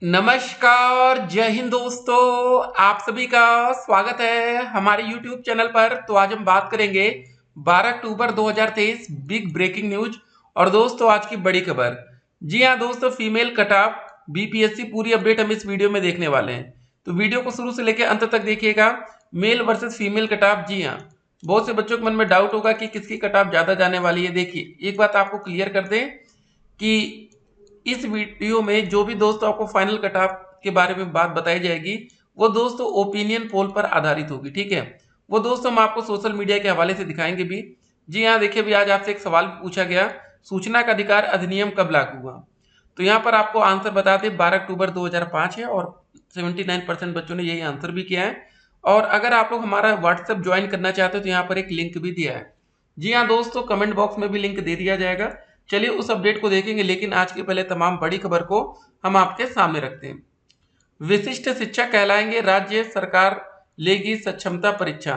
नमस्कार, जय हिंद दोस्तों। आप सभी का स्वागत है हमारे YouTube चैनल पर। तो आज हम बात करेंगे 12 अक्टूबर 2023 बिग ब्रेकिंग न्यूज। और दोस्तों आज की बड़ी खबर, जी हाँ दोस्तों, फीमेल कट ऑफ बीपीएससी पूरी अपडेट हम इस वीडियो में देखने वाले हैं। तो वीडियो को शुरू से लेकर अंत तक देखिएगा। Male versus female cut off, जी हाँ, बहुत से बच्चों के मन में डाउट होगा कि किसकी कट ऑफ ज्यादा जाने वाली है। देखिए, एक बात आपको क्लियर कर दें कि इस वीडियो में जो भी दोस्तों आपको फाइनल कट ऑफ के बारे में बात बताई जाएगी वो दोस्तों ओपिनियन पोल पर आधारित होगी, ठीक है। वो दोस्तों हम आपको सोशल मीडिया के हवाले से दिखाएंगे भी। जी हाँ, देखिए भी आज आपसे एक सवाल पूछा गया, सूचना का अधिकार अधिनियम कब लागू हुआ। तो यहाँ पर आपको आंसर बता दें 12 अक्टूबर 2005 है और 79% बच्चों ने यही आंसर भी किया है। और अगर आप लोग हमारा व्हाट्सएप ज्वाइन करना चाहते हो तो यहाँ पर एक लिंक भी दिया है। जी हाँ दोस्तों, कमेंट बॉक्स में भी लिंक दे दिया जाएगा। चलिए उस अपडेट को देखेंगे, लेकिन आज के पहले तमाम बड़ी खबर को हम आपके सामने रखते हैं। विशिष्ट शिक्षक कहलाएंगे, राज्य सरकार लेगी सक्षमता परीक्षा।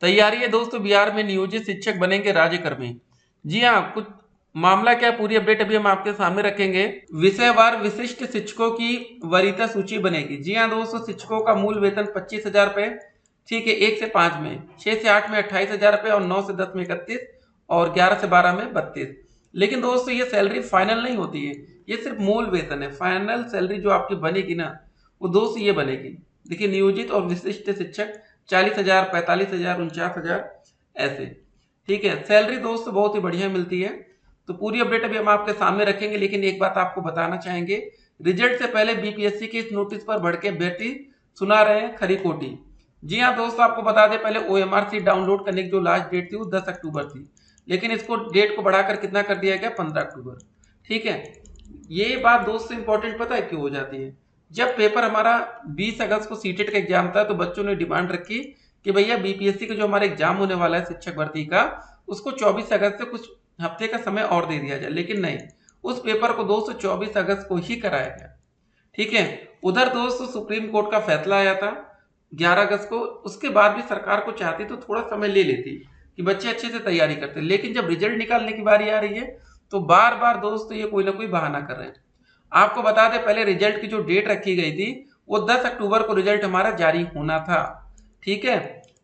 तैयारी है दोस्तों, बिहार में नियोजित शिक्षक बनेंगे राज्यकर्मी। जी हाँ, कुछ मामला क्या, पूरी अपडेट अभी हम आपके सामने रखेंगे। विषयवार विशिष्ट शिक्षकों की वरीयता सूची बनेगी। जी हाँ दोस्तों, शिक्षकों का मूल वेतन 25,000 रुपए, ठीक है, 1 से 5 में, 6 से 8 में 28,000 रुपए और 9 से 10 में 31 और 11 से 12 में 32। लेकिन दोस्तों ये सैलरी फाइनल नहीं होती है, ये सिर्फ मूल वेतन है। फाइनल सैलरी जो आपकी बनेगी ना, वो दोस्तों ये बनेगी। देखिए, नियोजित और विशिष्ट शिक्षक 40,000, 45,000, 49,000 ऐसे, ठीक है। सैलरी दोस्तों बहुत ही बढ़िया मिलती है। तो पूरी अपडेट अभी हम आपके सामने रखेंगे, लेकिन एक बात आपको बताना चाहेंगे, रिजल्ट से पहले बीपीएससी के इस नोटिस पर भड़के बेटी सुना रहे हैं खरी खोटी। जी हाँ दोस्तों, आपको बता दें पहले ओएमआर सीट डाउनलोड करने की जो लास्ट डेट थी वो 10 अक्टूबर थी, लेकिन इसको डेट को बढ़ाकर कितना कर दिया गया, 15 अक्टूबर, ठीक है। ये बात दोस्तों इंपॉर्टेंट पता है क्यों हो जाती है, जब पेपर हमारा 20 अगस्त को सीटेट का एग्जाम था तो बच्चों ने डिमांड रखी कि भैया बीपीएससी का जो हमारा एग्जाम होने वाला है शिक्षक भर्ती का, उसको 24 अगस्त से कुछ हफ्ते का समय और दे दिया जाए। लेकिन नहीं, उस पेपर को दोस्तों 24 अगस्त को ही कराया गया, ठीक है। उधर दोस्तों सुप्रीम कोर्ट का फैसला आया था 11 अगस्त को। उसके बाद भी सरकार को चाहती तो थोड़ा समय ले लेती कि बच्चे अच्छे से तैयारी करते, लेकिन जब रिजल्ट निकालने की बारी आ रही है तो बार बार दोस्तों ये कोई ना कोई बहाना कर रहे हैं। आपको बता दें पहले रिजल्ट की जो डेट रखी गई थी वो 10 अक्टूबर को रिजल्ट हमारा जारी होना था, ठीक है।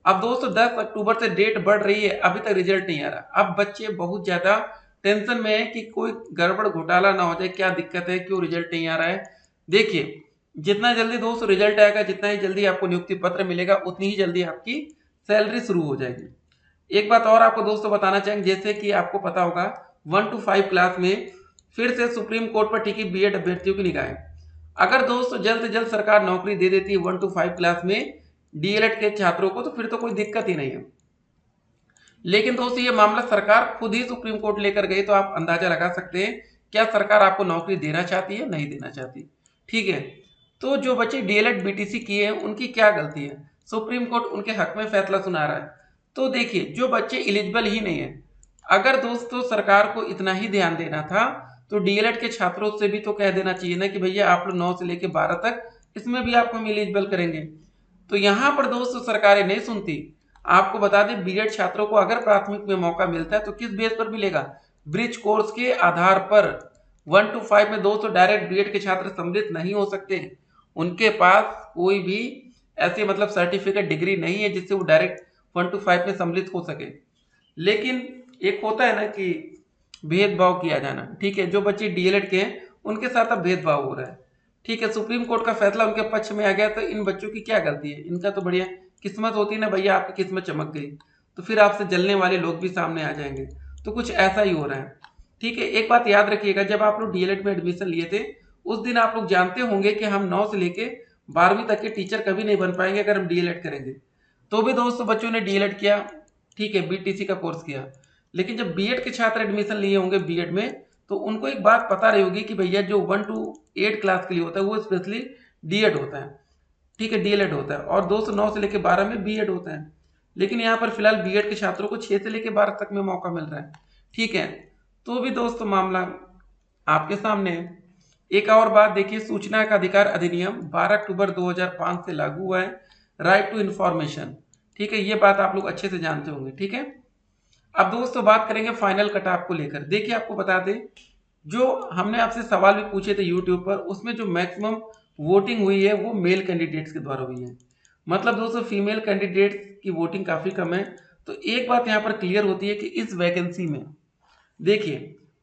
अब दोस्तों 10 अक्टूबर से डेट बढ़ रही है, अभी तक रिजल्ट नहीं आ रहा। अब बच्चे बहुत ज्यादा टेंशन में है कि कोई गड़बड़ घोटाला ना हो जाए, क्या दिक्कत है, क्यों रिजल्ट नहीं आ रहा है। देखिए, जितना जल्दी दोस्तों रिजल्ट आएगा, जितना ही जल्दी आपको नियुक्ति पत्र मिलेगा, उतनी ही जल्दी आपकी सैलरी शुरू हो जाएगी। एक बात और आपको दोस्तों बताना चाहेंगे, जैसे कि आपको पता होगा 1 to 5 क्लास में फिर से सुप्रीम कोर्ट पर टिकी बीएड अभ्यर्थियों की निगाहें। अगर दोस्तों जल्द से जल्द सरकार नौकरी दे देती है 1 to 5 क्लास में डीएलएड के छात्रों को, तो फिर तो कोई दिक्कत ही नहीं है। लेकिन दोस्तों ये मामला सरकार खुद ही सुप्रीम कोर्ट लेकर गई, तो आप अंदाजा लगा सकते हैं क्या सरकार आपको नौकरी देना चाहती है, नहीं देना चाहती, ठीक है। तो जो बच्चे डीएलएड बीटीसी किए हैं उनकी क्या गलती है, सुप्रीम कोर्ट उनके हक में फैसला सुना रहा है। तो देखिए, जो बच्चे एलिजिबल ही नहीं है, अगर दोस्तों सरकार को इतना ही ध्यान देना था तो डीएलएड के छात्रों से भी तो कह देना चाहिए ना कि भैया आप लोग 9 से लेकर 12 तक इसमें भी आपको हम एलिजिबल करेंगे। तो यहाँ पर दोस्तों सरकारें नहीं सुनती। आपको बता दें बीएड छात्रों को अगर प्राथमिक में मौका मिलता है तो किस बेस पर मिलेगा, ब्रिज कोर्स के आधार पर। 1 to 5 में दोस्तों डायरेक्ट बीएड के छात्र सम्मिलित नहीं हो सकते, उनके पास कोई भी ऐसे मतलब सर्टिफिकेट डिग्री नहीं है जिससे वो डायरेक्ट 1 to 5 में सम्मिलित हो सके। लेकिन एक होता है ना कि भेदभाव किया जाना, ठीक है। जो बच्चे डीएलएड के हैं उनके साथ अब भेदभाव हो रहा है, ठीक है। सुप्रीम कोर्ट का फैसला उनके पक्ष में आ गया, तो इन बच्चों की क्या गलती है, इनका तो बढ़िया किस्मत होती है ना भैया, आपकी किस्मत चमक गई तो फिर आपसे जलने वाले लोग भी सामने आ जाएंगे। तो कुछ ऐसा ही हो रहा है, ठीक है। एक बात याद रखिएगा, जब आप लोग डीएलएड में एडमिशन लिए थे उस दिन आप लोग जानते होंगे कि हम 9 से लेके 12वीं तक के टीचर कभी नहीं बन पाएंगे अगर हम डीएलएड करेंगे। तो भी दोस्तों बच्चों ने डीएलएड किया, ठीक है, बीटीसी का कोर्स किया। लेकिन जब बीएड के छात्र एडमिशन लिए होंगे बीएड में, तो उनको एक बात पता रही होगी कि भैया जो 1 to 8 क्लास के लिए होता है वो स्पेशली डीएड होता है, ठीक है, डीएलएड होता है। और 209 से लेकर 12 में बीएड होता है। लेकिन यहाँ पर फिलहाल बीएड के छात्रों को 6 से लेकर 12 तक में मौका मिल रहा है, ठीक है। तो भी दोस्तों मामला आपके सामने है। एक और बात देखिए, सूचना का अधिकार अधिनियम 12 अक्टूबर 2005 से लागू हुआ है, राइट टू इंफॉर्मेशन, ठीक है। ये बात आप लोग अच्छे से जानते होंगे, ठीक है। अब दोस्तों बात करेंगे फाइनल कट ऑफ को लेकर। देखिए, आपको बता दें जो हमने आपसे सवाल भी पूछे थे यूट्यूब पर, उसमें जो मैक्सिमम वोटिंग हुई है वो मेल कैंडिडेट्स के द्वारा हुई है। मतलब दोस्तों फीमेल कैंडिडेट्स की वोटिंग काफ़ी कम है। तो एक बात यहाँ पर क्लियर होती है कि इस वैकेंसी में देखिए,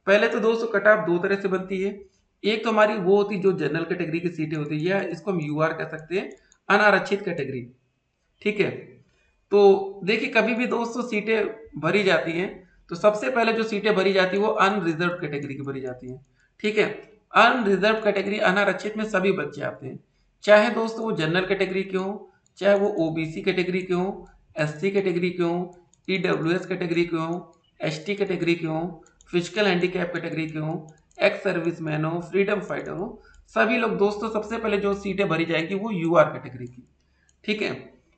पहले तो दोस्तों कट ऑफ दो तरह से बनती है। एक तो हमारी वो होती है जो जनरल कैटेगरी की सीटें होती है, या इसको हम यूआर कह सकते हैं, अनारक्षित कैटेगरी। ठीक है। तो देखिए कभी भी दोस्तों सीटें भरी जाती हैं तो सबसे पहले जो सीटें भरी जाती है वो अनरिजर्व कैटेगरी की भरी जाती हैं। ठीक है। अनरिजर्व कैटेगरी अनारक्षित में सभी बच्चे आते हैं, चाहे दोस्तों वो जनरल कैटेगरी के हों, चाहे वो ओबीसी कैटेगरी के हों, एससी कैटेगरी के हों, ईडब्ल्यूएस कैटेगरी के हों, एसटी कैटेगरी के हों, फिजिकल हैंडीकैप कैटेगरी के हों, एक्स सर्विसमैन हो, फ्रीडम फाइटर हो, सभी लोग दोस्तों सबसे पहले जो सीटें भरी जाएंगी वो यूआर कैटेगरी की। ठीक है।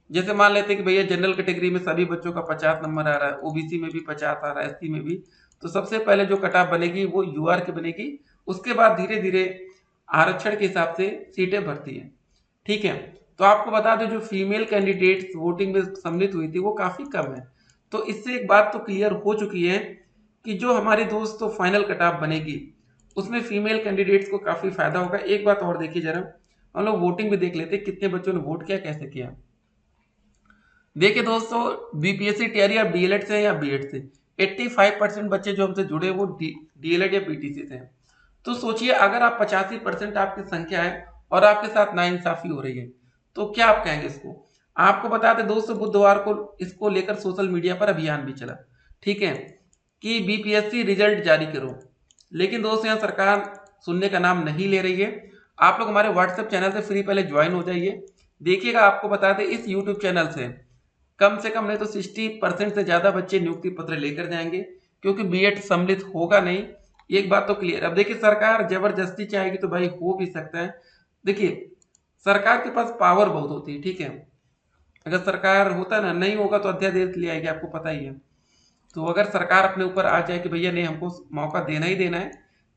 जैसे मान लेते हैं कि भैया जनरल कैटेगरी में सभी बच्चों का 50 नंबर आ रहा है, ओबीसी में भी 50 आ रहा है, एससी में भी, तो सबसे पहले जो कट ऑफ बनेगी वो यूआर की बनेगी। उसके बाद धीरे धीरे आरक्षण के हिसाब से सीटें भरती है। ठीक है। तो आपको बता दें जो फीमेल कैंडिडेट्स वोटिंग में सम्मिलित हुई थी वो काफी कम है। तो इससे एक बात तो क्लियर हो चुकी है कि जो हमारी दोस्तों फाइनल कट ऑफ बनेगी उसमें फीमेल कैंडिडेट्स को काफी फायदा होगा। एक बात और देखिए जरा, हम लोग वोटिंग भी देख लेते कितने बच्चों ने वोट किया, कैसे किया। देखिए दोस्तों बीपीएससी तैयारी या डीएलएड से या बीएड से 85% बच्चे जो हमसे जुड़े वो डीएलएड या बीटीसी से हैं। तो सोचिए अगर आप 85% आपकी संख्या है और आपके साथ नाइंसाफी हो रही है तो क्या आप कहेंगे इसको। आपको बता दें दोस्तों बुधवार को इसको लेकर सोशल मीडिया पर अभियान भी चला। ठीक है, कि बीपीएससी रिजल्ट जारी करो, लेकिन दोस्तों यहाँ सरकार सुनने का नाम नहीं ले रही है। आप लोग हमारे व्हाट्सएप चैनल से पहले ज्वाइन हो जाइए। देखिएगा आपको बता दें इस यूट्यूब चैनल से कम नहीं तो 60% से ज्यादा बच्चे नियुक्ति पत्र लेकर जाएंगे, क्योंकि बीएड सम्मिलित होगा नहीं। एक बात तो क्लियर। अब देखिए सरकार जबरदस्ती चाहेगी तो भाई हो भी सकता है। देखिए सरकार के पास पावर बहुत होती है। ठीक है, अगर सरकार होता ना नहीं होगा तो अध्यादेश ले आएगी, आपको पता ही है। तो अगर सरकार अपने ऊपर आ जाए कि भैया नहीं हमको मौका देना ही देना है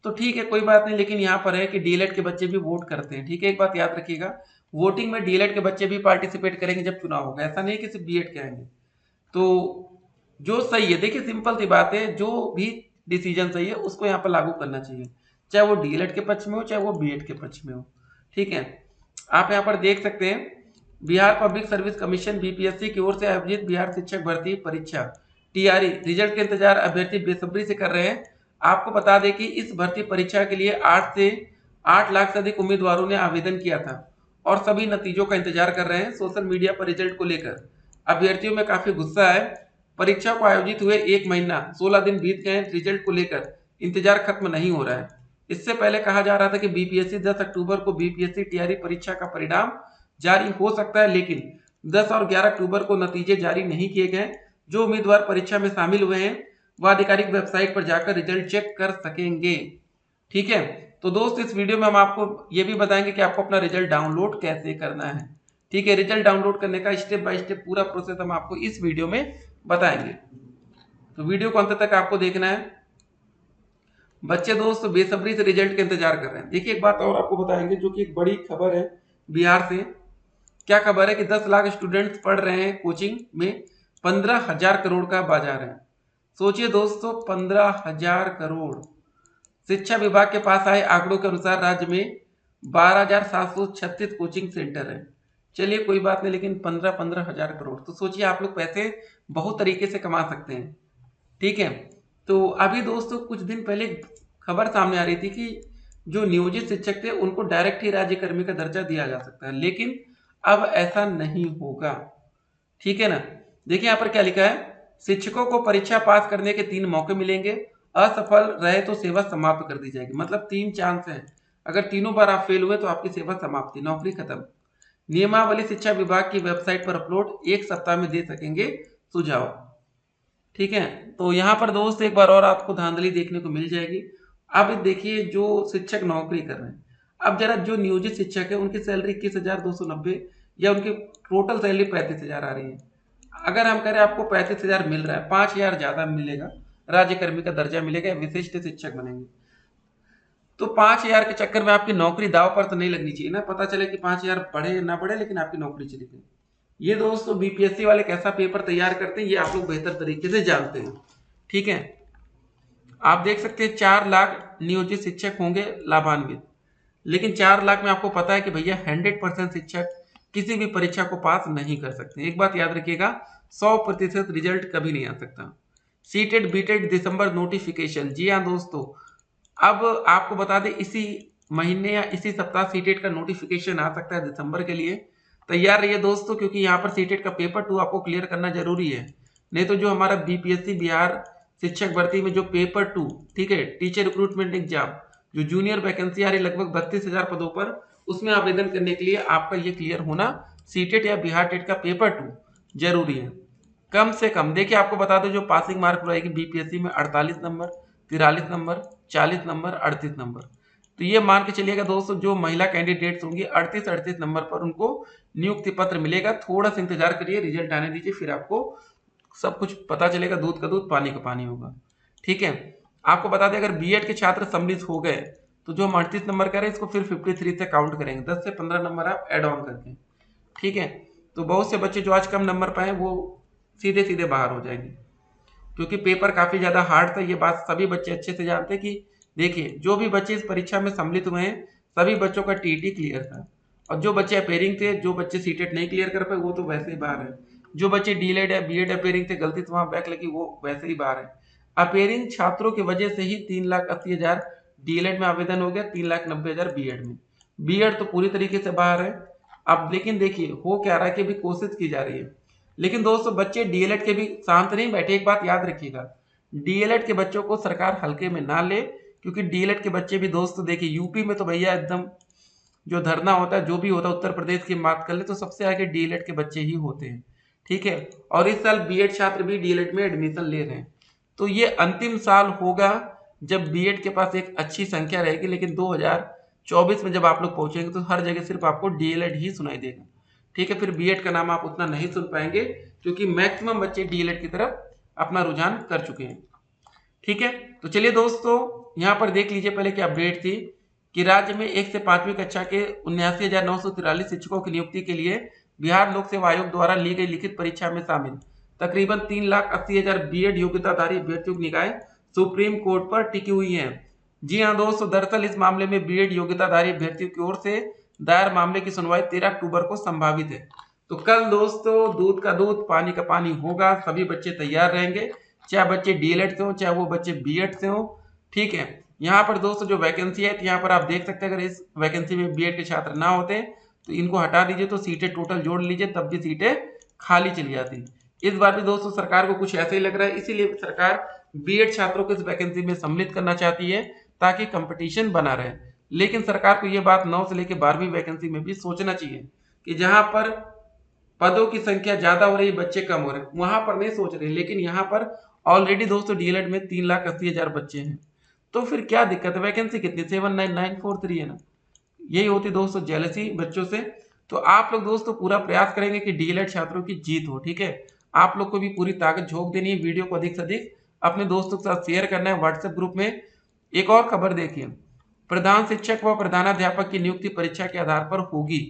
तो ठीक है कोई बात नहीं, लेकिन यहाँ पर है कि डीएलएड के बच्चे भी वोट करते हैं। ठीक है, एक बात याद रखिएगा, वोटिंग में डीएलएड के बच्चे भी पार्टिसिपेट करेंगे जब चुनाव होगा, ऐसा नहीं कि सिर्फ बीएड के आएंगे। तो जो सही है, देखिए सिंपल सी बात है, जो भी डिसीजन सही है उसको यहाँ पर लागू करना चाहिए, चाहे वो डीएलएड के पक्ष में हो चाहे वो बीएड के पक्ष में हो। ठीक है, आप यहाँ पर देख सकते हैं Bihar public service commission BPSC की ओर से आयोजित बिहार शिक्षक भर्ती परीक्षा टीआरई रिजल्ट के इंतजार अभ्यर्थी बेसब्री से कर रहे हैं। आपको बता दें कि इस भर्ती परीक्षा के लिए 8 लाख से अधिक उम्मीदवारों ने आवेदन किया था और सभी नतीजों का इंतजार कर रहे हैं। सोशल मीडिया पर रिजल्ट को लेकर अभ्यर्थियों में काफी गुस्सा है। परीक्षा को आयोजित हुए 1 महीना 16 दिन बीत गए, रिजल्ट को लेकर इंतजार खत्म नहीं हो रहा है। इससे पहले कहा जा रहा था कि बीपीएससी 10 अक्टूबर को बीपीएससी टीआरई परीक्षा का परिणाम जारी हो सकता है, लेकिन 10 और 11 अक्टूबर को नतीजे जारी नहीं किए गए। जो उम्मीदवार परीक्षा में शामिल हुए हैं वह आधिकारिक वेबसाइट पर जाकर रिजल्ट चेक कर सकेंगे। ठीक है, तो दोस्त इस वीडियो में हम आपको ये भी बताएंगे कि आपको अपना रिजल्ट डाउनलोड कैसे करना है। ठीक है, रिजल्ट डाउनलोड करने का स्टेप बाय स्टेप पूरा प्रोसेस हम आपको इस वीडियो में बताएंगे, तो वीडियो को अंत तक आपको देखना है। बच्चे दोस्त बेसब्री से रिजल्ट का इंतजार कर रहे हैं। देखिए एक बात और आपको बताएंगे जो कि एक बड़ी खबर है बिहार से। क्या खबर है कि 10 लाख स्टूडेंट्स पढ़ रहे हैं कोचिंग में, 15,000 करोड़ का बाजार है। सोचिए दोस्तों 15,000 करोड़। शिक्षा विभाग के पास आए आंकड़ों के अनुसार राज्य में 12,736 कोचिंग सेंटर है। चलिए कोई बात नहीं, लेकिन 15,000 करोड़, तो सोचिए आप लोग पैसे बहुत तरीके से कमा सकते हैं। ठीक है, तो अभी दोस्तों कुछ दिन पहले खबर सामने आ रही थी कि जो नियोजित शिक्षक थे उनको डायरेक्ट ही राज्य कर्मी का दर्जा दिया जा सकता है, लेकिन अब ऐसा नहीं होगा। ठीक है ना, देखिए यहाँ पर क्या लिखा है, शिक्षकों को परीक्षा पास करने के 3 मौके मिलेंगे, असफल रहे तो सेवा समाप्त कर दी जाएगी। मतलब 3 चांस है, अगर तीनों बार आप फेल हुए तो आपकी सेवा समाप्ति, नौकरी खत्म। नियमावली शिक्षा विभाग की वेबसाइट पर अपलोड, 1 सप्ताह में दे सकेंगे सुझाव। ठीक है, तो यहाँ पर दोस्त एक बार और आपको धांधली देखने को मिल जाएगी। अब देखिए जो शिक्षक नौकरी कर रहे हैं, अब जरा जो नियोजित शिक्षक है उनकी सैलरी 21,290 या उनकी टोटल सैलरी 35,000 आ रही है। अगर हम करें आपको 35,000 मिल रहा है, 5,000 ज्यादा मिलेगा, राज्यकर्मी का दर्जा मिलेगा, विशिष्ट शिक्षक बनेंगे। तो 5,000 के चक्कर में आपकी नौकरी दाव पर तो नहीं लगनी चाहिए ना, पता चले कि 5,000 बढ़े ना बढ़े लेकिन आपकी नौकरी चली गई। ये दोस्तों बीपीएससी वाले कैसा पेपर तैयार करते हैं ये आप लोग बेहतर तरीके से जानते हैं। ठीक है, आप देख सकते हैं 4 लाख नियोजित शिक्षक होंगे लाभान्वित। लेकिन 4 लाख में आपको पता है कि भैया 100% शिक्षक किसी भी परीक्षा को पास नहीं कर सकते। एक बात याद रखिएगा, 100% रिजल्ट कभी नहीं आ सकता। सीटेट बीटेट दिसंबर नोटिफिकेशन, जी हाँ दोस्तों, अब आपको बता दें इसी महीने या इसी सप्ताह सीटेट का नोटिफिकेशन आ सकता है दिसंबर के लिए। तैयार रहिए दोस्तों, क्योंकि यहाँ पर सीटेट का पेपर 2 आपको क्लियर करना जरूरी है। नहीं तो जो हमारा बीपीएससी बिहार शिक्षक भर्ती में जो पेपर 2, ठीक है, टीचर रिक्रूटमेंट एग्जाम, जो जूनियर वैकेंसी आ रही लगभग 32,000 पदों पर, उसमें आवेदन करने के लिए आपका ये क्लियर होना सीटेट या बिहार टेट का पेपर 2 जरूरी है। कम से कम देखिए, आपको बता दो जो पासिंग मार्क रहेगी बीपीएससी में 48 नंबर, 43 नंबर, 40 नंबर, 38 नंबर। तो ये मान के चलिएगा दोस्तों, जो महिला कैंडिडेट्स होंगी 38 नंबर पर उनको नियुक्ति पत्र मिलेगा। थोड़ा सा इंतजार करिए, रिजल्ट आने दीजिए, फिर आपको सब कुछ पता चलेगा। दूध का दूध पानी का पानी होगा, ठीक है। आपको बता दें, अगर बीएड के छात्र सम्मिलित हो गए तो जो हम 38 नंबर का रहे इसको फिर 53 से काउंट करेंगे, 10 से 15 नंबर आप एड ऑन करके, ठीक है। तो बहुत से बच्चे जो आज कम नंबर पाए वो सीधे सीधे बाहर हो जाएंगे, क्योंकि पेपर काफी ज्यादा हार्ड था। ये बात सभी बच्चे अच्छे से जानते हैं कि देखिए, जो भी बच्चे इस परीक्षा में सम्मिलित हुए हैं सभी बच्चों का टीटी क्लियर था, और जो बच्चे अपेयरिंग थे, जो बच्चे सीटेट नहीं क्लियर कर पाए वो तो वैसे ही बाहर है। जो बच्चे डीएलएड या बीएड अपेयरिंग थे, गलती से वहां बैक लगी, वो वैसे ही बाहर है। अपेयरिंग छात्रों की वजह से ही 3,80,000 डीएलएड में आवेदन हो गया, 3,90,000 बीएड में। बीएड तो पूरी तरीके से बाहर है। अब लेकिन देखिए हो क्या रहा है कि अभी कोशिश की जा रही है। लेकिन दोस्तों बच्चे डीएलएड के भी शांत नहीं बैठे। एक बात याद रखिएगा, डीएलएड के बच्चों को सरकार हल्के में ना ले, क्योंकि डीएलएड के बच्चे भी दोस्तों देखिए, यूपी में तो भैया एकदम जो धरना होता है, जो भी होता है, उत्तर प्रदेश की बात कर ले तो सबसे आगे डीएलएड के बच्चे ही होते हैं, ठीक है। और इस साल बीएड छात्र भी डीएलएड में एडमिशन ले रहे हैं। तो ये अंतिम साल होगा जब बीएड के पास एक अच्छी संख्या रहेगी। लेकिन 2024 में जब आप लोग पहुंचेंगे तो हर जगह सिर्फ आपको डीएलएड ही सुनाई देगा, ठीक है। फिर बीएड का नाम आप उतना नहीं सुन पाएंगे, क्योंकि मैक्सिमम बच्चे डीएलएड की तरफ अपना रुझान कर चुके हैं, ठीक है। तो चलिए दोस्तों, यहाँ पर देख लीजिए पहले क्या अपडेट थी कि राज्य में 1 से 5वीं कक्षा के 79,943 शिक्षकों की नियुक्ति के लिए बिहार लोक सेवा आयोग द्वारा ली गई लिखित परीक्षा में शामिल तकरीबन 3,80,000 बीएड योग्यताधारी अभ्यर्थियों की निगाहें सुप्रीम कोर्ट पर टिकी हुई हैं। जी हाँ दोस्तों, दरअसल इस मामले में बीएड योग्यताधारी अभ्यर्थियों की ओर से दायर मामले की सुनवाई 13 अक्टूबर को संभावित है। तो कल दोस्तों दूध का दूध पानी का पानी होगा। सभी बच्चे तैयार रहेंगे, चाहे बच्चे डीएलएड से हो चाहे वो बच्चे बीएड से हो, ठीक है। यहाँ पर दोस्तों जो वैकेंसी है, तो यहाँ पर आप देख सकते हैं, अगर इस वैकेंसी में बीएड के छात्र ना होते तो इनको हटा दीजिए, तो सीटें टोटल जोड़ लीजिए, तब भी सीटें खाली चली जाती। इस बार भी दोस्तों सरकार को कुछ ऐसा ही लग रहा है, इसीलिए सरकार बीएड छात्रों को इस वैकेंसी में सम्मिलित करना चाहती है ताकि कंपटीशन बना रहे। लेकिन सरकार को यह बात 9 से लेकर 12वीं वैकेंसी में भी सोचना चाहिए कि जहां पर पदों की संख्या ज्यादा हो रही, बच्चे कम हो रहे, वहां पर नहीं सोच रहे। लेकिन यहाँ पर ऑलरेडी दोस्तों डीएलएड में 3,80,000 बच्चे हैं, तो फिर क्या दिक्कत है। वैकेंसी कितनी 79943 है ना। यही होती दोस्तों जेलसी बच्चों से। तो आप लोग दोस्तों पूरा प्रयास करेंगे कि डीएलएड छात्रों की जीत हो, ठीक है। आप लोग को भी पूरी ताकत झोंक देनी है, वीडियो को अधिक से अधिक अपने दोस्तों के साथ शेयर करना है व्हाट्सएप ग्रुप में। एक और खबर देखिए, प्रधान शिक्षक व प्रधानाध्यापक की नियुक्ति परीक्षा के आधार पर होगी।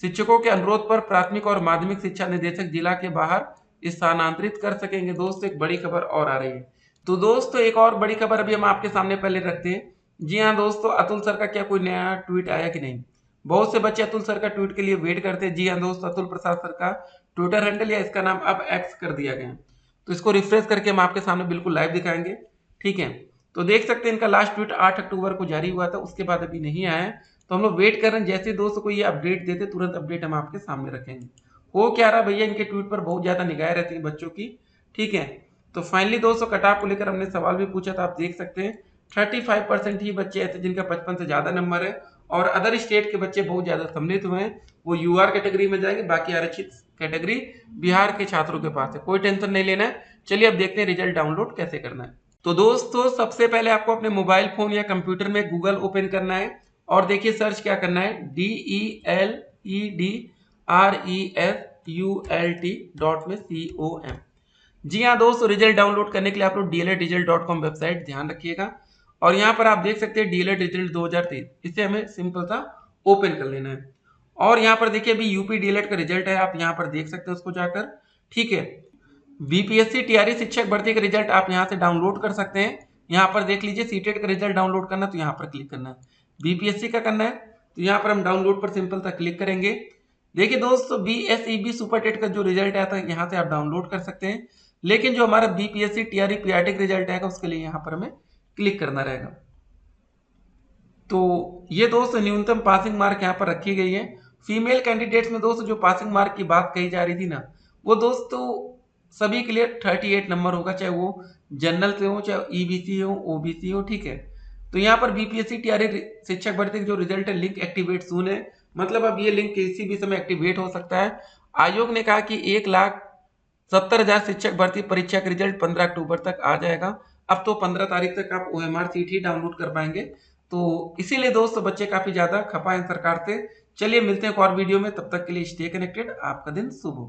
शिक्षकों के अनुरोध पर प्राथमिक और माध्यमिक शिक्षा निदेशक जिला के बाहर स्थानांतरित कर सकेंगे। दोस्तों एक बड़ी खबर और आ रही है। तो दोस्तों एक और बड़ी खबर अभी हम आपके सामने पहले रखते हैं। जी हाँ दोस्तों, अतुल सर का क्या कोई नया ट्वीट आया कि नहीं। बहुत से बच्चे अतुल सर का ट्वीट के लिए वेट करते हैं। जी हाँ दोस्तों, अतुल प्रसाद सर का ट्विटर हैंडल या इसका नाम अब एक्स कर दिया गया है। तो इसको रिफ्रेश करके हम आपके सामने बिल्कुल लाइव दिखाएंगे, ठीक है। तो देख सकते हैं इनका लास्ट ट्वीट 8 अक्टूबर को जारी हुआ था, उसके बाद अभी नहीं आया है। तो हम लोग वेट कर रहे हैं, जैसे दोस्तों को ये अपडेट देते तुरंत अपडेट हम आपके सामने रखेंगे। हो क्या रहा भैया, इनके ट्वीट पर बहुत ज्यादा निगाहें रहती है बच्चों की, ठीक है। तो फाइनली दोस्तों कट ऑफ को लेकर हमने सवाल भी पूछा था, आप देख सकते हैं 35% ही बच्चे ऐसे जिनका 55 से ज्यादा नंबर है, और अदर स्टेट के बच्चे बहुत ज्यादा सम्मिलित हुए हैं, वो यूआर कैटेगरी में जाएंगे। बाकी आरक्षित कैटेगरी बिहार के छात्रों के पास है, कोई टेंशन नहीं लेना है। चलिए अब देखते हैं रिजल्ट डाउनलोड कैसे करना है। तो दोस्तों सबसे पहले आपको अपने मोबाइल फोन या कंप्यूटर में गूगल ओपन करना है, और देखिए सर्च क्या करना है, DELEDRESULT.com। जी हाँ दोस्तों, रिजल्ट डाउनलोड करने के लिए आप लोग DLEDresult.com वेबसाइट ध्यान रखिएगा। और यहाँ पर आप देख सकते हैं DLED रिजल्ट 2023, इसे हमें सिंपल सा ओपन कर लेना है। और यहाँ पर देखिए अभी यूपी DLED का रिजल्ट है, आप यहाँ पर देख सकते हैं उसको जाकर, ठीक है। बीपीएससी टीआरई शिक्षक भर्ती का रिजल्ट आप यहाँ से डाउनलोड कर सकते हैं। यहाँ पर देख लीजिए सीटेट का रिजल्ट डाउनलोड करना, तो यहाँ पर क्लिक करना है। बीपीएससी का करना है तो यहाँ पर हम डाउनलोड पर सिंपल सा क्लिक करेंगे। देखिए दोस्तों, बीएसईबी सुपर टेट का जो रिजल्ट आता है यहाँ से आप डाउनलोड कर सकते हैं, लेकिन जो हमारा बीपीएससी टीआरई पीआरटी का रिजल्ट आएगा उसके लिए यहाँ पर हमें क्लिक करना रहेगा। तो ये दोस्त न्यूनतम पासिंग मार्क यहाँ पर रखी गई है। फीमेल कैंडिडेट्स में दोस्त जो पासिंग मार्क की बात कही जा रही थी ना, वो दोस्तों सभी के लिए 38 नंबर होगा, चाहे वो जनरल से हो, चाहे ईबीसी हो, ओबीसी हो, ठीक है। तो यहाँ पर बीपीएससी टीआरई शिक्षक भर्ती का जो रिजल्ट है लिंक एक्टिवेट सून है, मतलब अब ये लिंक किसी भी समय एक्टिवेट हो सकता है। आयोग ने कहा कि 1,70,000 शिक्षक भर्ती परीक्षा का रिजल्ट 15 अक्टूबर तक आ जाएगा। अब तो 15 तारीख तक आप ओएमआर सीट ही डाउनलोड कर पाएंगे, तो इसीलिए दोस्तों बच्चे काफी ज्यादा खपा हैं सरकार से। चलिए मिलते हैं एक और वीडियो में, तब तक के लिए स्टे कनेक्टेड। आपका दिन शुभ हो।